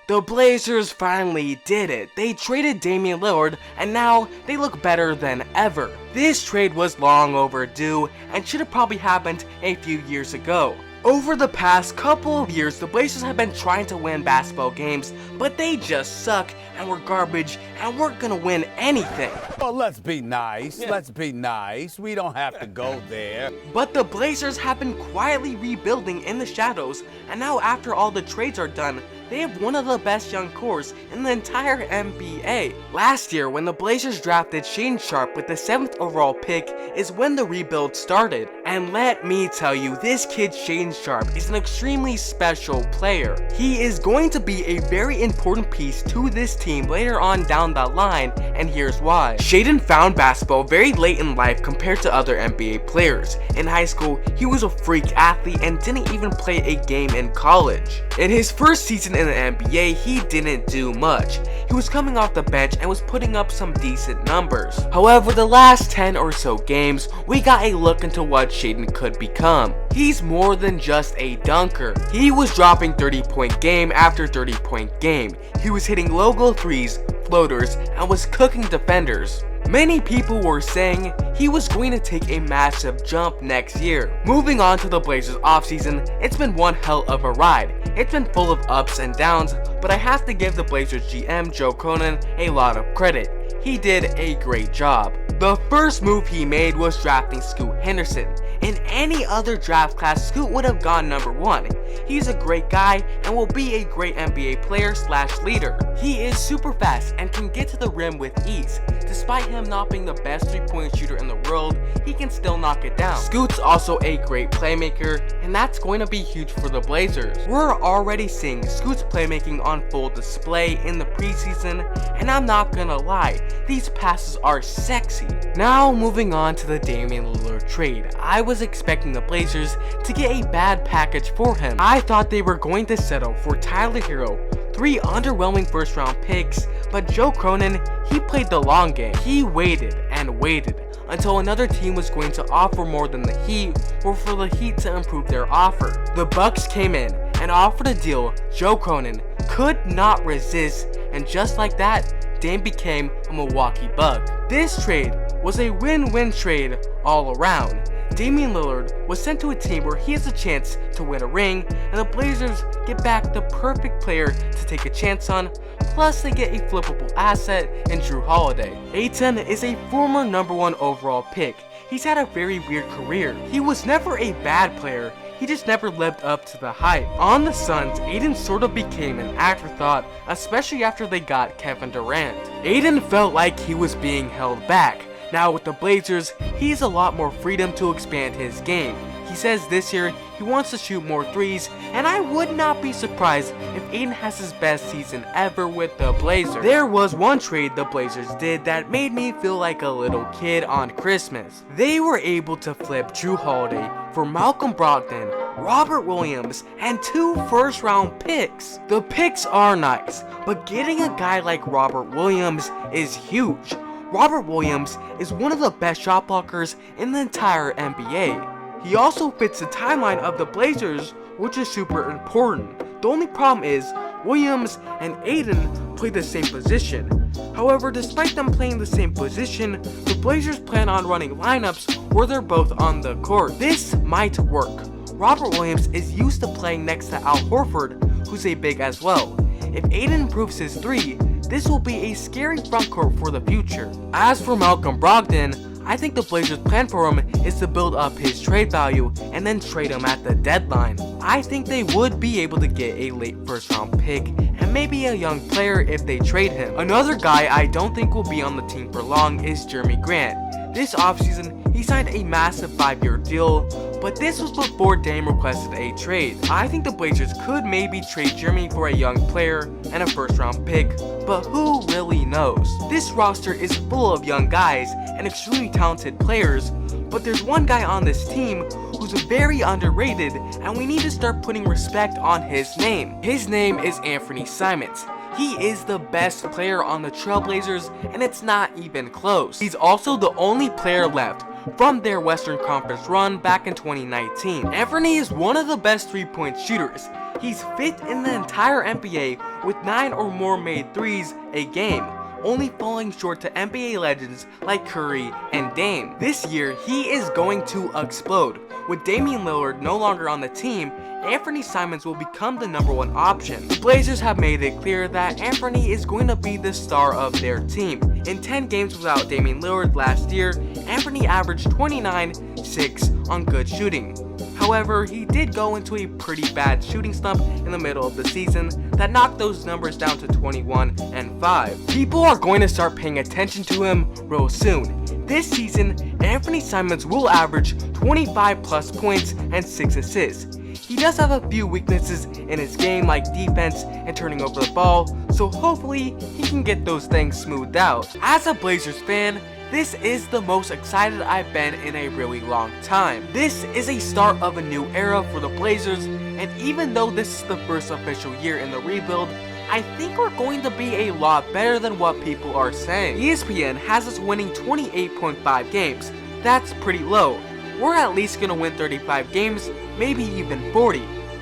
The Blazers finally did it. They traded Damian Lillard, and now they look better than ever. This trade was long overdue and should have probably happened a few years ago. Over the past couple of years, the Blazers have been trying to win basketball games, but they just suck and were garbage and weren't gonna win anything. Well, let's be nice. Let's be nice. We don't have to go there. But the Blazers have been quietly rebuilding in the shadows, and now after all the trades are done, they have one of the best young cores in the entire NBA. Last year, when the Blazers drafted Shaedon Sharpe with the 7th overall pick, is when the rebuild started. And let me tell you, this kid Shaedon Sharpe is an extremely special player. He is going to be a very important piece to this team later on down the line, and here's why. Shaedon found basketball very late in life compared to other NBA players. In high school, he was a freak athlete and didn't even play a game in college. In his first season in the NBA, he didn't do much. He was coming off the bench and was putting up some decent numbers. However, the last 10 or so games, we got a look into what Shaedon could become. He's more than just a dunker. He was dropping 30-point game after 30-point game. He was hitting logo threes, floaters, and was cooking defenders. Many people were saying he was going to take a massive jump next year. Moving on to the Blazers offseason, it's been one hell of a ride. It's been full of ups and downs, but I have to give the Blazers GM Joe Cronin a lot of credit. He did a great job. The first move he made was drafting Scoot Henderson. In any other draft class, Scoot would have gone number 1. He's a great guy and will be a great NBA player / leader. He is super fast and can get to the rim with ease. Despite him not being the best 3-point shooter in the world, he can still knock it down. Scoot's also a great playmaker, and that's going to be huge for the Blazers. We're already seeing Scoot's playmaking on full display in the preseason, and I'm not gonna lie, these passes are sexy. Now moving on to the Damian Lillard trade. I was expecting the Blazers to get a bad package for him. I thought they were going to settle for Tyler Hero, 3 underwhelming first round picks, but Joe Cronin, he played the long game. He waited and waited until another team was going to offer more than the Heat, or for the Heat to improve their offer. The Bucks came in and offered a deal Joe Cronin could not resist, and just like that, Dame became a Milwaukee Buck. This trade was a win-win trade all around. Damian Lillard was sent to a team where he has a chance to win a ring, and the Blazers get back the perfect player to take a chance on, plus they get a flippable asset in Jrue Holiday. Ayton is a former number 1 overall pick. He's had a very weird career. He was never a bad player, he just never lived up to the hype. On the Suns, Ayton sort of became an afterthought, especially after they got Kevin Durant. Ayton felt like he was being held back. Now with the Blazers, he has a lot more freedom to expand his game. He says this year he wants to shoot more threes, and I would not be surprised if Ayton has his best season ever with the Blazers. There was one trade the Blazers did that made me feel like a little kid on Christmas. They were able to flip Jrue Holiday for Malcolm Brogdon, Robert Williams, and 2 first-round picks. The picks are nice, but getting a guy like Robert Williams is huge. Robert Williams is one of the best shot blockers in the entire NBA. He also fits the timeline of the Blazers, which is super important. The only problem is, Williams and Ayton play the same position. However, despite them playing the same position, the Blazers plan on running lineups where they're both on the court. This might work. Robert Williams is used to playing next to Al Horford, who's a big as well. If Ayton improves his 3, this will be a scary frontcourt for the future. As for Malcolm Brogdon, I think the Blazers' plan for him is to build up his trade value and then trade him at the deadline. I think they would be able to get a late first round pick and maybe a young player if they trade him. Another guy I don't think will be on the team for long is Jeremy Grant. This offseason, he signed a massive 5-year deal, but this was before Dame requested a trade. I think the Blazers could maybe trade Jeremy for a young player and a first round pick, but who really knows? This roster is full of young guys and extremely talented players, but there's one guy on this team who's very underrated, and we need to start putting respect on his name. His name is Anfernee Simons. He is the best player on the Trailblazers, and it's not even close. He's also the only player left from their Western Conference run back in 2019. Anfernee is one of the best 3-point shooters. He's 5th in the entire NBA with 9 or more made threes a game, only falling short to NBA legends like Curry and Dame. This year, he is going to explode. With Damian Lillard no longer on the team, Anfernee Simons will become the #1 option. The Blazers have made it clear that Anfernee is going to be the star of their team. In 10 games without Damian Lillard last year, Anfernee averaged 29.6 on good shooting. However, he did go into a pretty bad shooting slump in the middle of the season that knocked those numbers down to 21 and 5. People are going to start paying attention to him real soon. This season, Anfernee Simons will average 25 plus points and 6 assists. He does have a few weaknesses in his game like defense and turning over the ball, so hopefully he can get those things smoothed out. As a Blazers fan, this is the most excited I've been in a really long time. This is a start of a new era for the Blazers, and even though this is the first official year in the rebuild, I think we're going to be a lot better than what people are saying. ESPN has us winning 28.5 games. That's pretty low. We're at least going to win 35 games, maybe even 40.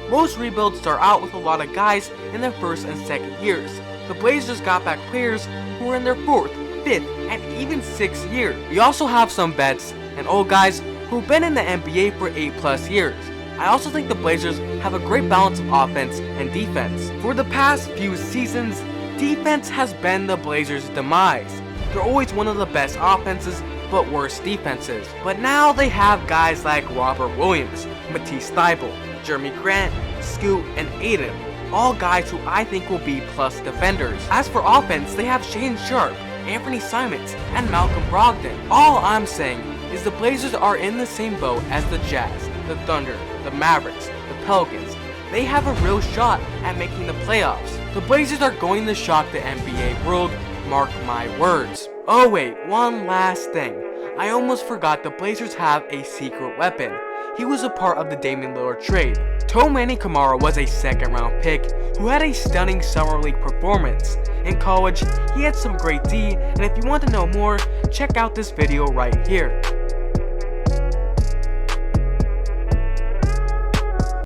Most rebuilds start out with a lot of guys in their first and second years. The Blazers got back players who were in their 4th, 5th, and even 6th year. We also have some vets and old guys who've been in the NBA for 8+ years. I also think the Blazers have a great balance of offense and defense. For the past few seasons, defense has been the Blazers' demise. They're always one of the best offenses, but worst defenses. But now they have guys like Robert Williams, Matisse Thybulle, Jeremy Grant, Scoot, and Aiden, all guys who I think will be plus defenders. As for offense, they have Shaedon Sharpe, Anfernee Simons, and Malcolm Brogdon. All I'm saying is the Blazers are in the same boat as the Jazz, the Thunder, the Mavericks, the Pelicans. They have a real shot at making the playoffs. The Blazers are going to shock the NBA world, mark my words. Oh wait, one last thing. I almost forgot the Blazers have a secret weapon. He was a part of the Damian Lillard trade. Toumani Camara was a 2nd round pick who had a stunning summer league performance. In college, he had some great D, and if you want to know more, check out this video right here.